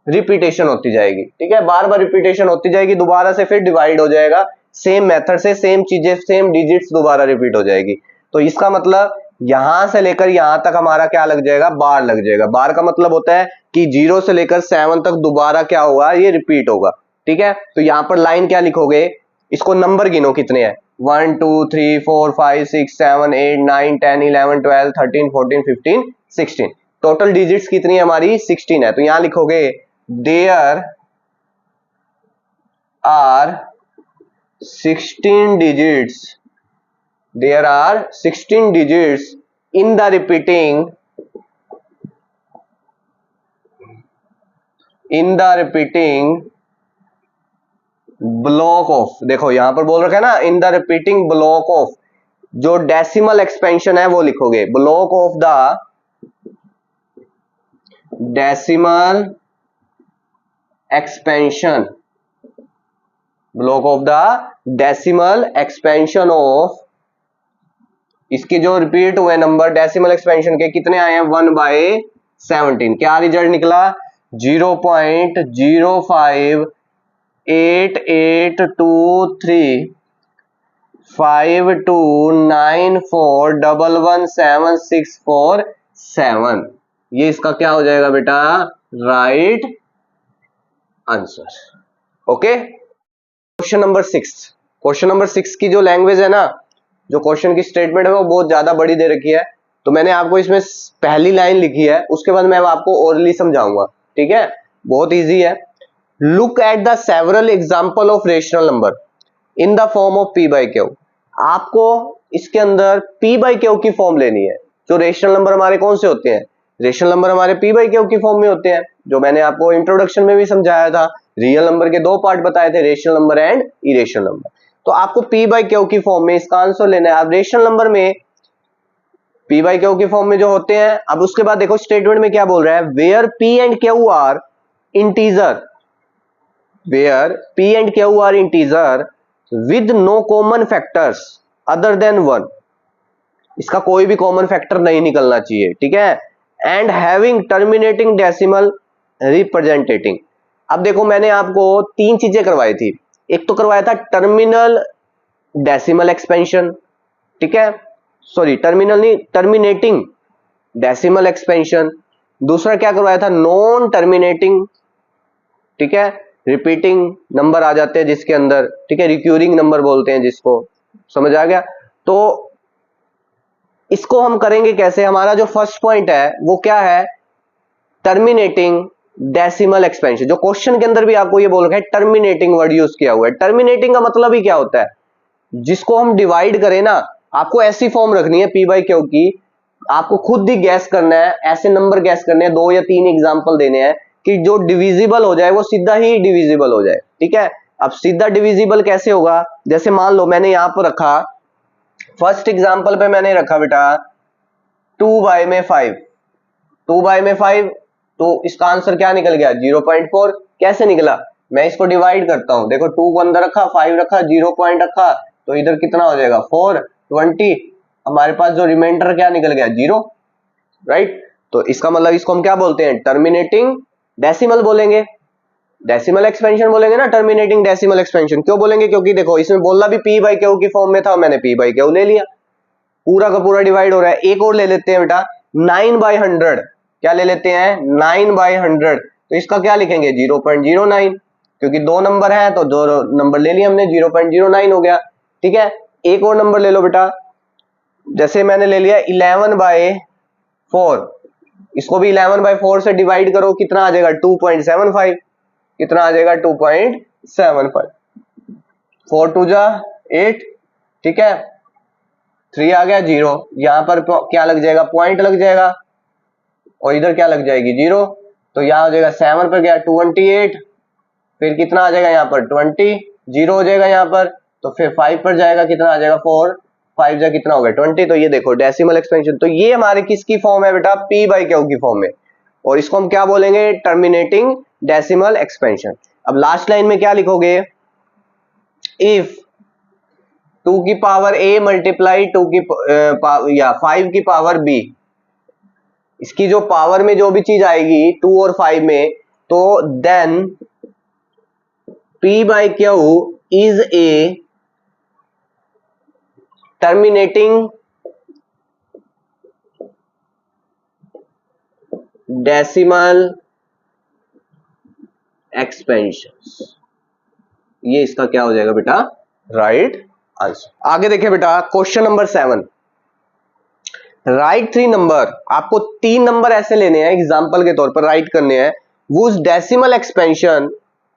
रिपीटेशन होती जाएगी। ठीक है, बार बार रिपीटेशन होती जाएगी, दोबारा से फिर डिवाइड हो जाएगा। सेम मेथड से सेम चीजें, सेम डिजिट्स दोबारा रिपीट हो जाएगी। तो इसका मतलब यहां से लेकर यहां तक हमारा क्या लग जाएगा, बार लग जाएगा। बार का मतलब होता है कि 0 से लेकर 7 तक दोबारा क्या होगा, ये रिपीट होगा। ठीक है, तो यहां पर लाइन क्या लिखोगे, इसको नंबर गिनो कितने हैं, 1 2 3 4 5 6 7 8 9 10 11 12 13 14 15 16, टोटल डिजिट्स कितनी है हमारी, 16 है। तो यहां लिखोगे there are 16 digits, there are 16 digits in the repeating block of, देखो यहां पर बोल रखा है ना in the repeating block of, जो डेसिमल एक्सपेंशन है वो लिखोगे, block of the decimal expansion, block of the decimal expansion of, इसके जो रिपीट हुए नंबर डेसिमल एक्सपेंशन के कितने आए हैं, 1/17। क्या रिजल्ट निकला, 0.058823529411767। ये इसका क्या हो जाएगा बेटा, right answer. Okay, question number 6। Question number 6 की जो लैंग्वेज है ना, जो क्वेश्चन की स्टेटमेंट है वो बहुत ज्यादा बड़ी दे रखी है, तो मैंने आपको इसमें पहली लाइन लिखी है, उसके बाद मैं आपको ओरली समझाऊंगा। ठीक है, बहुत इजी है। Look at the several example of rational number in the form of p by Q. आपको इसके अंदर p बाई क्यू की फॉर्म लेनी है। जो रेशनल नंबर हमारे कौन से होते हैं, रेशनल नंबर हमारे p बाई क्यू की फॉर्म में होते हैं, जो मैंने आपको इंट्रोडक्शन में भी समझाया था। रियल नंबर के दो पार्ट बताए थे, rational number and irrational number. तो आपको p बाई क्यू की फॉर्म में इसका आंसर लेना है। अब रेशनल नंबर में p बाई क्यू की फॉर्म में जो होते हैं, अब उसके बाद देखो स्टेटमेंट में क्या बोल रहा है, where p and Q are integer, where p and Q are integer with no common factors other than 1, इसका कोई भी कॉमन फैक्टर नहीं निकलना चाहिए। ठीक है, and having terminating decimal representing. अब देखो मैंने आपको तीन चीजें करवाई थी, एक तो करवाया था टर्मिनल डेसिमल एक्सपेंशन, ठीक है, सॉरी टर्मिनल नहीं, टर्मिनेटिंग डेसिमल एक्सपेंशन। दूसरा क्या करवाया था, नॉन टर्मिनेटिंग, ठीक है, रिपीटिंग नंबर आ जाते हैं जिसके अंदर, ठीक है, रिक्यूरिंग नंबर बोलते हैं जिसको, समझ आ गया। तो इसको हम करेंगे कैसे, हमारा जो फर्स्ट पॉइंट है वो क्या है, टर्मिनेटिंग डेसिमल एक्सपेंशन। जो क्वेश्चन के अंदर भी आपको ये बोल रखा है टर्मिनेटिंग वर्ड यूज किया हुआ है। टर्मिनेटिंग का मतलब ही क्या होता है, जिसको हम डिवाइड करें ना, आपको ऐसी फॉर्म रखनी है p बाई क्यू की, आपको खुद ही गैस करना है, ऐसे नंबर गैस करने हैं, 2 या 3 एग्जांपल देने हैं कि जो डिविजिबल हो जाए वो सीधा ही डिविजिबल हो जाए। ठीक है, अब सीधा डिविजिबल कैसे होगा, जैसे मान लो मैंने यहां पर रखा, फर्स्ट एग्जांपल पे मैंने रखा बेटा 2 बाई में 5, 2 बाई में 5, तो इसका आंसर क्या निकल गया, 0.4। कैसे निकला, मैं इसको डिवाइड करता हूं, देखो 2 को अंदर रखा, 5 रखा, 0 पॉइंट रखा, तो इधर कितना हो जाएगा 4, 20, हमारे पास जो रिमाइंडर क्या निकल गया 0, राइट। तो इसका मतलब इसको हम क्या बोलते हैं, टर्मिनेटिंग डेसिमल बोलेंगे, डेसिमल एक्सपेंशन बोलेंगे ना, टर्मिनेटिंग डेसिमल एक्सपेंशन क्यों बोलेंगे, क्योंकि देखो इसमें बोलना भी p बाई क्यू की फॉर्म में था, मैंने p बाई क्यू ले लिया, पूरा का पूरा डिवाइड हो रहा है। एक और ले लेते हैं बेटा 9/100, क्या ले लेते हैं 9/100, तो इसका क्या लिखेंगे 0.09, क्योंकि दो नंबर है तो दो नंबर ले लिए हमने, 0.09 हो गया। ठीक है, एक और नंबर ले लो बेटा, जैसे मैंने ले लिया 11/4, इसको भी 11/4 से डिवाइड करो, कितना आ जाएगा 2.75, कितना आ जाएगा 2.75, 4 2 जा 8, ठीक है, 3 आ गया 0, यहां पर क्या लग जाएगा, पॉइंट लग जाएगा, और इधर क्या लग जाएगी 0, तो यहां हो जाएगा 7 पर गया 28, फिर कितना आ जाएगा यहाँ पर 20, 0 हो जाएगा यहाँ पर, तो फिर 5 पर जाएगा, कितना आ जाएगा 4, 5 जा कितना हो गया 20। तो ये देखो डेसिमल एक्सपेंशन, तो ये हमारे किसकी फॉर्म है बेटा, p बाई क्यू की फॉर्म में, और इसको हम क्या बोलेंगे, टर्मिनेटिंग डेसिमल एक्सपेंशन। अब लास्ट लाइन में क्या लिखोगे, इफ 2 की पावर a मल्टीप्लाई 2 की या 5 की पावर b, इसकी जो पावर में जो भी चीज आएगी 2 और 5 में, तो then p by Q is a terminating decimal expansion, ये इसका क्या हो जाएगा बेटा, राइट आंसर। आगे देखिए बेटा क्वेश्चन नंबर 7, राइट 3 नंबर, आपको 3 नंबर ऐसे लेने हैं एग्जांपल के तौर पर राइट करने हैं, वो डेसिमल एक्सपेंशन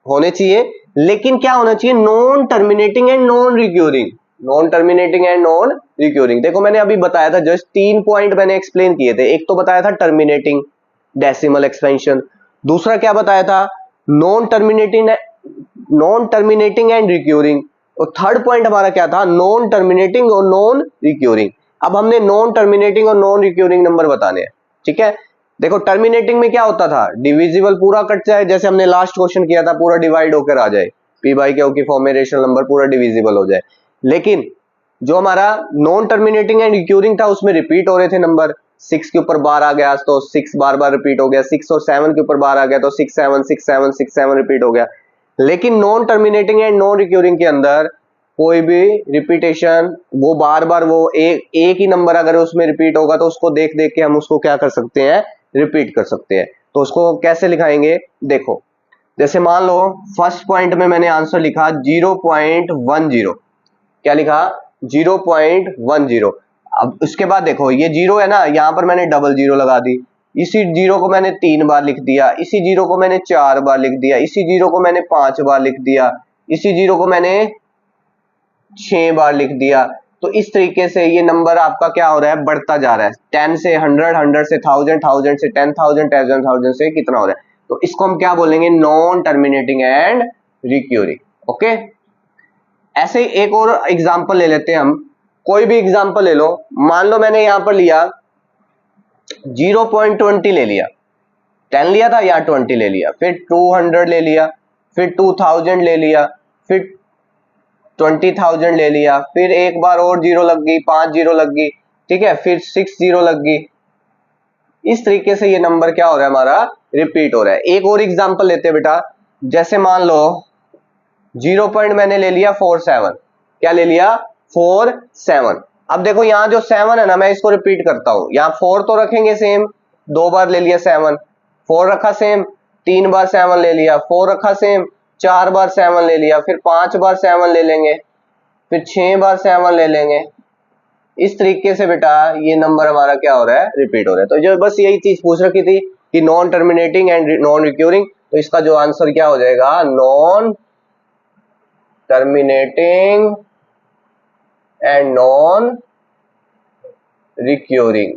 होने चाहिए, लेकिन क्या होना चाहिए, non terminating and non recurring, non terminating and non recurring. देखो मैंने अभी बताया था, जस्ट 3 पॉइंट मैंने एक्सप्लेन किए थे, एक तो बताया था टर्मिनेटिंग डेसिमल एक्सपेंशन, दूसरा क्या बताया था, नॉन टर्मिनेटिंग एंड रिक्यूरिंग, और थर्ड पॉइंट हमारा क्या था, नॉन टर्मिनेटिंग और नॉन रिक्यूरिंग। अब हमने नॉन टर्मिनेटिंग और नॉन रिक्यूरिंग नंबर बताने हैं, ठीक है। देखो टर्मिनेटिंग में क्या होता था, डिविजिबल पूरा कट जाए, जैसे हमने लास्ट क्वेश्चन किया था, पूरा डिवाइड होकर आ जाए, पी बाई क्यू की फॉर्म में रेशनल नंबर पूरा डिविजिबल हो जाए। लेकिन जो हमारा नॉन टर्मिनेटिंग एंड रिक्यूरिंग था, उसमें रिपीट हो रहे थे नंबर, 6 के ऊपर बार आ गया तो 6 बार बार रिपीट हो गया, 6 और 7 के ऊपर बार आ गया तो 6 7 6 7 6 7 रिपीट हो गया। लेकिन non terminating and non recurring के अंदर कोई भी रिपीटेशन, वो बार बार वो एक ही नंबर अगर उसमें रिपीट होगा तो उसको देख देख के हम उसको क्या कर सकते हैं, रिपीट कर सकते हैं। तो उसको कैसे लिखाएंगे, देखो जैसे मान लो फर्स्ट पॉइंट में मैंने आंसर लिखा 0.10, क्या लिखा, 0.10। अब उसके बाद देखो ये जीरो है ना, यहां पर मैंने डबल जीरो लगा दी, इसी जीरो को मैंने 3 बार लिख दिया, इसी जीरो को मैंने 4 बार लिख दिया, इसी जीरो को मैंने 5 बार लिख दिया, इसी जीरो को मैंने 6 बार लिख दिया। तो इस तरीके से ये नंबर आपका क्या हो रहा है, बढ़ता जा रहा है, 10 से 100, 100 से 1000, 1000 से 10,000, 10,000 से कितना हो रहा है। तो इसको हम क्या बोलेंगे, non terminating and recurring. Okay, ऐसे ही एक और एग्जांपल ले लेते हैं हम, कोई भी एग्जांपल ले लो, मान लो मैंने यहां पर लिया 0.20 ले लिया, 10 लिया था या 20 ले लिया, फिर 200 ले लिया, फिर 2000 ले लिया, फिर 20,000 ले लिया, फिर एक बार और जीरो लग गई, 5 जीरो लग गई, ठीक है, फिर 6 जीरो लग गई। इस तरीके से ये नंबर क्या हो रहा है, हमारा रिपीट हो रहा है। एक और एग्जांपल लेते हैं बेटा, जैसे मान लो 0 पॉइंट मैंने ले लिया 47, क्या ले लिया, 47। अब देखो यहाँ जो 7 है ना, मैं इसको रिपीट करता हूं, यहाँ 4 तो रखेंगे सेम, 2 बार ले लिया 7, 4 रखा सेम, 3 बार 7 ले लिया, 4 रखा सेम, 4 बार 7 ले लिया, फिर 5 बार 7 ले लेंगे, फिर 6 बार 7 ले लेंगे। इस तरीके से बेटा ये नंबर हमारा क्या हो रहा है, रिपीट हो रहा है। तो जो बस यही चीज पूछ रखी थी कि non terminating and non recurring, तो इसका जो आंसर क्या हो जाएगा, non terminating and non recurring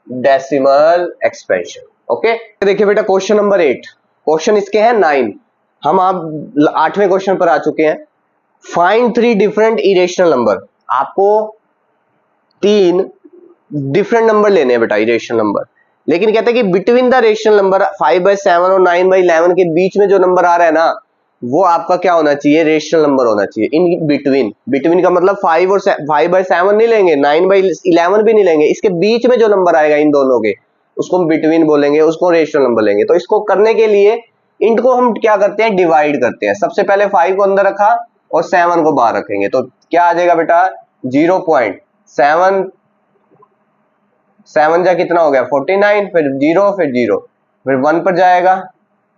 decimal expansion. Okay, देखिए बेटा क्वेश्चन नंबर 8, क्वेश्चन इसके हैं 9, हम आप 8वें क्वेश्चन पर आ चुके हैं। फाइंड 3 डिफरेंट इरेशनल नंबर, आपको 3 डिफरेंट नंबर लेने हैं बेटा, इरेशनल नंबर, लेकिन कहते हैं कि बिटवीन द रेशनल नंबर 5/7 और 9/11 के बीच में जो नंबर आ रहा है ना, वो आपका क्या होना चाहिए, रेशनल नंबर होना चाहिए। इन बिटवीन, बिटवीन का मतलब 5/7 नहीं लेंगे, 9/11 भी नहीं लेंगे, इसके बीच में जो नंबर आएगा इन दोनों के, उसको हम बिटवीन बोलेंगे, उसको रेशनल नंबर लेंगे। तो इसको करने के लिए इनको हम क्या करते हैं, डिवाइड करते हैं। सबसे पहले 5 को अंदर रखा और 7 को बाहर रखेंगे, तो क्या आ जाएगा बेटा, 0.7, 7 जा कितना हो गया 49, फिर 0, फिर 0, फिर 1 पर जाएगा,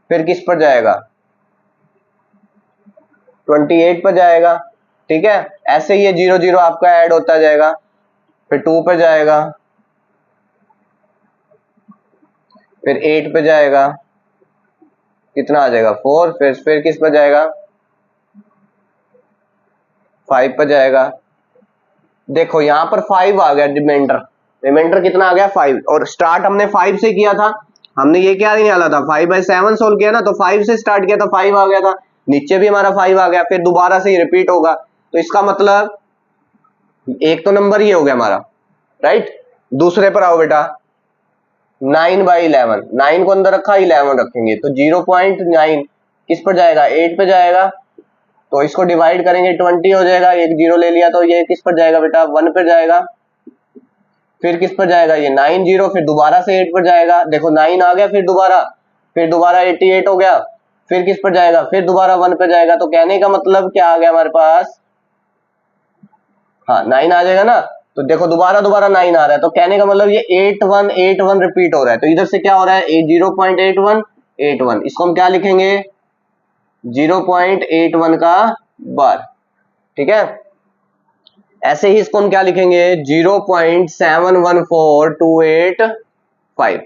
फिर किस पर जाएगा, 28 पर जाएगा, ठीक है। ऐसे ही ये 0 0 आपका ऐड होता जाएगा, फिर 2 पर जाएगा, फिर 8 पे जाएगा, कितना आ जाएगा 4, फिर किस पर जाएगा, 5 पर जाएगा। देखो यहां पर 5 आ गया, रिमाइंडर, रिमाइंडर कितना आ गया 5, और स्टार्ट हमने 5 से किया था, हमने ये क्या निकाला था, 5/7 सोल्व किया ना, तो 5 से स्टार्ट किया था, 5 आ गया था, नीचे भी हमारा 5 आ गया, फिर दोबारा से ही रिपीट होगा। तो इसका मतलब एक तो नंबर ये हो गया हमारा, राइट। दूसरे पर आओ बेटा, 9/11, 9 को अंदर रखा, 11 रखेंगे, तो 0.9 किस पर जाएगा, 8 पे जाएगा। तो इसको डिवाइड करेंगे, 20 हो जाएगा, एक 0 ले लिया, तो ये किस पर जाएगा बेटा, 1 पर जाएगा, फिर किस पर जाएगा, ये 9 0, फिर दोबारा से 8 पर जाएगा, देखो 9 आ गया, फिर दोबारा 88 हो गया, फिर किस पर जाएगा, फिर दोबारा 1 पर जाएगा। तो कहने का मतलब क्या आ गया हमारे पास, हाँ 9 आ जाएगा ना, तो देखो दोबारा दोबारा 9 आ रहा है, तो कहने का मतलब ये 8181 रिपीट हो रहा है। तो इधर से क्या हो रहा है 0.8181, इसको हम क्या लिखेंगे 0.81 का बार, ठीक है। ऐसे ही इसको हम क्या लिखेंगे 0.714285।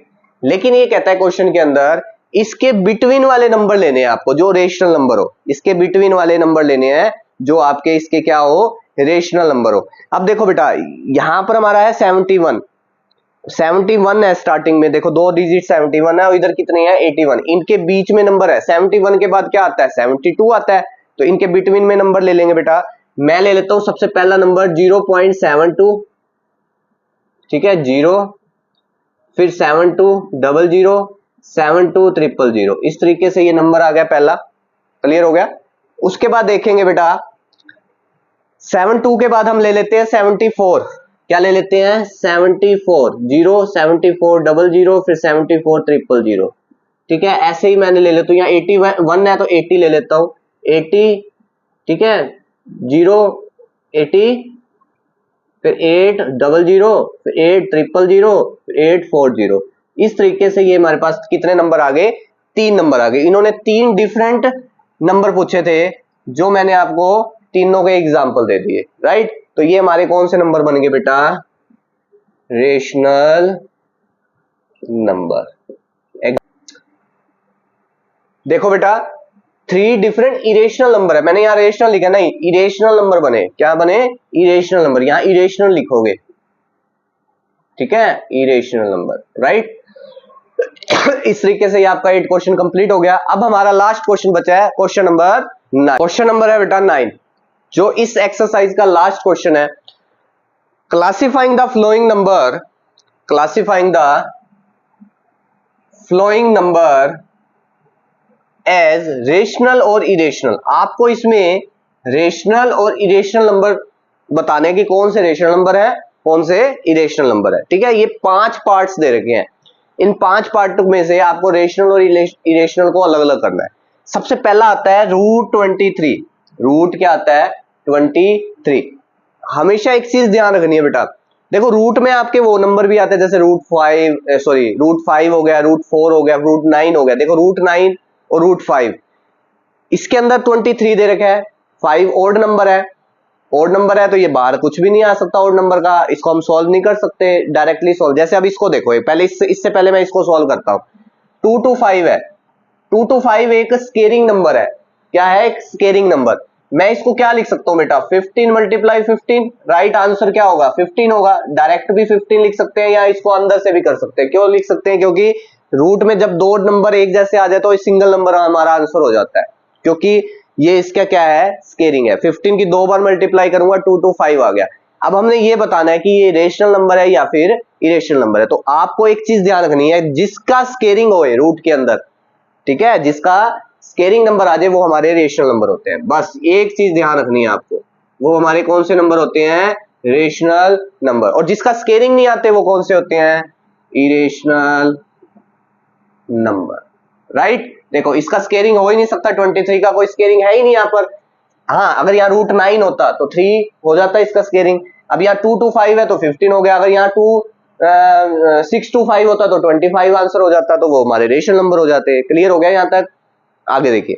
लेकिन ये कहता है क्वेश्चन के अंदर इसके बिटवीन वाले नंबर लेने हैं आपको, जो रेशनल नंबर हो, इसके बिटवीन वाले नंबर लेने हैं जो आपके इसके क्या हो रेशनल नंबर हो। अब देखो बेटा यहां पर हमारा है 71 है स्टार्टिंग में, देखो 2 डिजिट 71 है और इधर कितने हैं 81, इनके बीच में नंबर है 71 के बाद क्या आता है 72 आता है, तो इनके बिटवीन में नंबर ले लेंगे बेटा। मैं ले लेता हूं सबसे पहला नंबर 0.72, ठीक है 0, फिर 7200, 72300, इस तरीके से ये नंबर आ गया पहला, क्लियर हो गया। उसके बाद देखेंगे बेटा 72 के बाद हम ले लेते हैं 74, क्या ले लेते हैं 74, 0, 7400, फिर 74300, ठीक है। ऐसे ही मैंने ले लेता हूं, यहाँ 81 है तो 80 ले लेता हूं, 80, ठीक है 0, 80, फिर 800, फिर 8300, फिर 840, इस तरीके से ये हमारे पास कितने नंबर आ गए 3 नंबर आ गए। इन्होंने 3 डिफरेंट नंबर पूछे थे जो मैंने आपको तीनों के एग्जाम्पल दे दिए, राइट। तो ये हमारे कौन से नंबर बन गए बेटा रेशनल नंबर। देखो बेटा 3 डिफरेंट इरेशनल नंबर है, मैंने यहां रेशनल लिखा नहीं, इरेशनल नंबर बने, क्या बने इरेशनल नंबर, यहां इरेशनल लिखोगे, ठीक है इरेशनल नंबर, राइट। इस तरीके से ये आपका 8 क्वेश्चन कंप्लीट हो गया। अब हमारा लास्ट क्वेश्चन बचा है क्वेश्चन नंबर 9, क्वेश्चन नंबर है बेटा 9, जो इस एक्सरसाइज का लास्ट क्वेश्चन है। Classifying the following number, classifying the following number as rational और इरेशनल। आपको इसमें रेशनल और इरेशनल नंबर बताने की कौन से रेशनल नंबर है कौन से इरेशनल नंबर है, ठीक है। ये 5 पार्ट्स दे रखे हैं, इन 5 पार्ट में से आपको रेशनल और इरेशनल को अलग अलग करना है। सबसे पहला आता है रूट 23, रूट क्या आता है 23। हमेशा एक चीज ध्यान रखनी है बेटा, देखो रूट में आपके वो नंबर भी आते हैं जैसे रूट 5 हो गया, रूट 4 हो गया, रूट 9 हो गया। देखो रूट 9 और रूट 5 इसके अंदर 23 दे रखा है, 5 ओड नंबर है, ओड नंबर है तो ये बाहर कुछ भी नहीं आ सकता ओड नंबर का, इसको हम सॉल्व नहीं कर सकते डायरेक्टली सॉल्व। जैसे अब इसको देखो पहले इससे पहले मैं इसको सॉल्व करता हूं। 2 to 5 है, 2 to 5 एक स्केरिंग नंबर है, क्या है एक स्केरिंग नंबर। मैं इसको क्या लिख सकता हूं बेटा 15 मल्टीप्लाई 15, राइट आंसर क्या होगा 15 होगा। डायरेक्ट भी 15 लिख सकते हैं या इसको अंदर से भी कर सकते हैं। क्यों लिख सकते हैं क्योंकि रूट में जब 2 नंबर एक जैसे आ जाए तो सिंगल नंबर हमारा आंसर हो जाता है, क्योंकि ये इसका क्या है स्केरिंग है। 15 की 2 बार मल्टीप्लाई करूंगा 2 to 5 आ गया। अब हमने ये बताना है कि ये रेशनल नंबर है या फिर इरेशनल नंबर है। तो आपको एक चीज ध्यान रखनी है, जिसका स्केरिंग होए रूट के अंदर, ठीक है, जिसका स्केरिंग नंबर आ जाए वो हमारे रेशनल नंबर होते हैं। बस एक चीज ध्यान रखनी है आपको, वो हमारे कौन से नंबर होते हैं रेशनल नंबर। और जिसका स्केरिंग नहीं आते वो कौन से होते हैं इरेशनल नंबर, राइट। देखो इसका स्केरिंग हो ही नहीं सकता, 23 का कोई स्केरिंग है ही नहीं यहाँ पर। हाँ अगर यहाँ रूट 9 होता तो 3 हो जाता इसका स्केरिंग। अब यहाँ 2 to 5 है तो 15 हो गया। अगर यहाँ 6 to 5 होता तो 25 आंसर हो जाता, तो वो हमारे रेशनल नंबर हो जाते। क्लियर हो गया यहाँ तक। आगे देखिए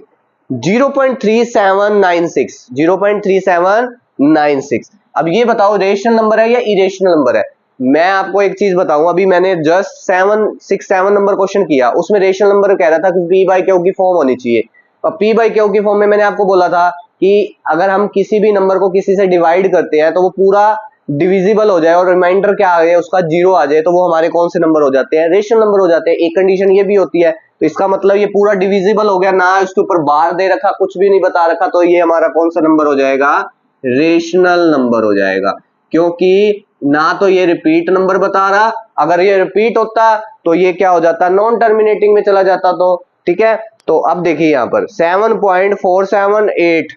0.3796, 0.3796। अब ये बताओ रेशनल नंबर है या इरेशनल नंबर है। मैं आपको एक चीज बताऊं, अभी मैंने जस्ट 767 नंबर क्वेश्चन किया, उसमें रेशनल नंबर कह रहा था कि पी बाई क्यू की फॉर्म होनी चाहिए। और पी बाई क्यू की फॉर्म में मैंने आपको बोला था कि अगर हम किसी भी नंबर को किसी से डिवाइड करते हैं तो वो पूरा डिविजिबल हो जाए और रिमाइंडर क्या आ जाए उसका 0 आ जाए, तो वो हमारे कौन से नंबर हो जाते हैं रेशनल नंबर हो जाते हैं। एक कंडीशन ये भी होती है, तो इसका मतलब ये पूरा डिविजिबल हो गया ना, इसके ऊपर बार दे रखा कुछ भी नहीं बता रखा, तो ये हमारा कौन सा नंबर हो जाएगा रेशनल नंबर हो जाएगा। क्योंकि ना तो ये रिपीट नंबर बता रहा, अगर ये रिपीट होता तो ये क्या हो जाता नॉन टर्मिनेटिंग में चला जाता। तो ठीक है, तो अब देखिए यहां पर 7.478,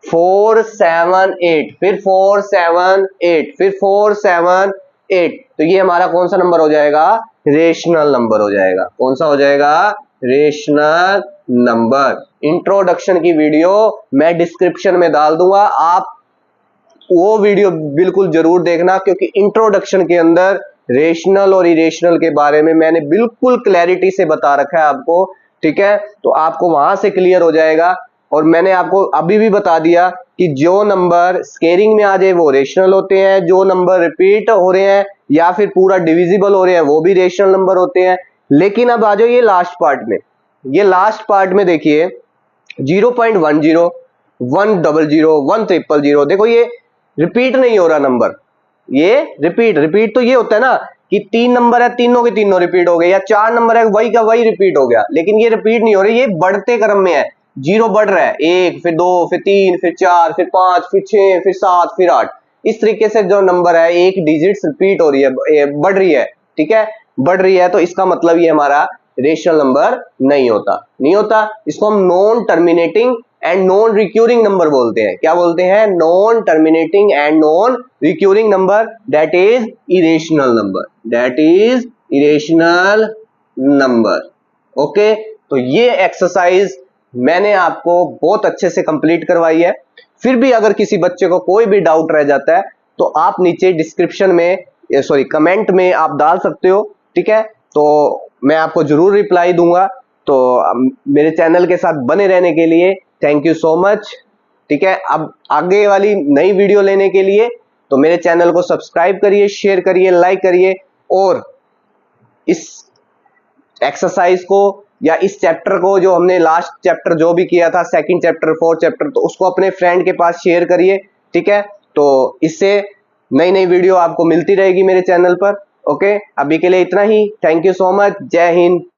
478, फिर 478, फिर 478, तो ये हमारा कौन सा नंबर हो जाएगा रेशनल नंबर हो जाएगा। कौन सा हो जाएगा रेशनल नंबर। इंट्रोडक्शन की वीडियो मैं डिस्क्रिप्शन में डाल दूंगा, आप वो वीडियो बिल्कुल जरूर देखना, क्योंकि इंट्रोडक्शन के अंदर रेशनल और इरेशनल के बारे में मैंने बिल्कुल क्लैरिटी से बता रखा है आपको, ठीक है। तो आपको वहां से क्लियर हो जाएगा। और मैंने आपको अभी भी बता दिया कि जो नंबर स्केयरिंग में आ जाए वो रेशनल होते हैं, जो नंबर रिपीट हो रहे हैं या फिर पूरा डिविजिबल हो रहे हैं वो भी रेशनल नंबर होते हैं। लेकिन अब आ जाओ ये लास्ट पार्ट में। ये लास्ट पार्ट में देखिए 0.10, 100, 100, देखो ये रिपीट नहीं हो रहा नंबर। ये रिपीट तो ये होता है ना कि 3 नंबर है, तीनों के तीनों रिपीट हो गए, या 4 नंबर है वही का वही रिपीट हो गया, लेकिन ये रिपीट नहीं हो रही, ये बढ़ते क्रम में है। 0 बढ़ रहा है, 1 फिर 2 फिर 3 फिर 4 फिर 5 फिर 6 फिर 7 फिर 8, इस तरीके से जो नंबर है एक डिजिट रिपीट हो रही है, बढ़ रही है, ठीक है, बढ़ रही है। तो इसका मतलब ये हमारा रेशनल नंबर नहीं होता। इसको हम non terminating and non recurring number बोलते हैं। क्या बोलते हैं? Non terminating and non recurring number, that is irrational number. Okay, तो ये एक्सरसाइज मैंने आपको बहुत अच्छे से कंप्लीट करवाई है। फिर भी अगर किसी बच्चे को कोई भी डाउट रह जाता है तो आप नीचे डिस्क्रिप्शन में कमेंट में आप डाल सकते हो, ठीक है। तो मैं आपको जरूर रिप्लाई दूंगा। तो मेरे चैनल के साथ बने रहने के लिए थैंक यू सो मच, ठीक है। अब आगे वाली नई वीडियो लेने के लिए तो मेरे चैनल को सब्सक्राइब करिए, शेयर करिए, लाइक करिए, और इस एक्सरसाइज को या इस चैप्टर को, जो हमने लास्ट चैप्टर जो भी किया था, सेकंड चैप्टर, फोर्थ चैप्टर, तो उसको अपने फ्रेंड के पास शेयर करिए, ठीक है। तो इससे नई नई वीडियो आपको मिलती रहेगी मेरे चैनल पर। ओके, अभी के लिए इतना ही। Thank you so much. जय हिंद।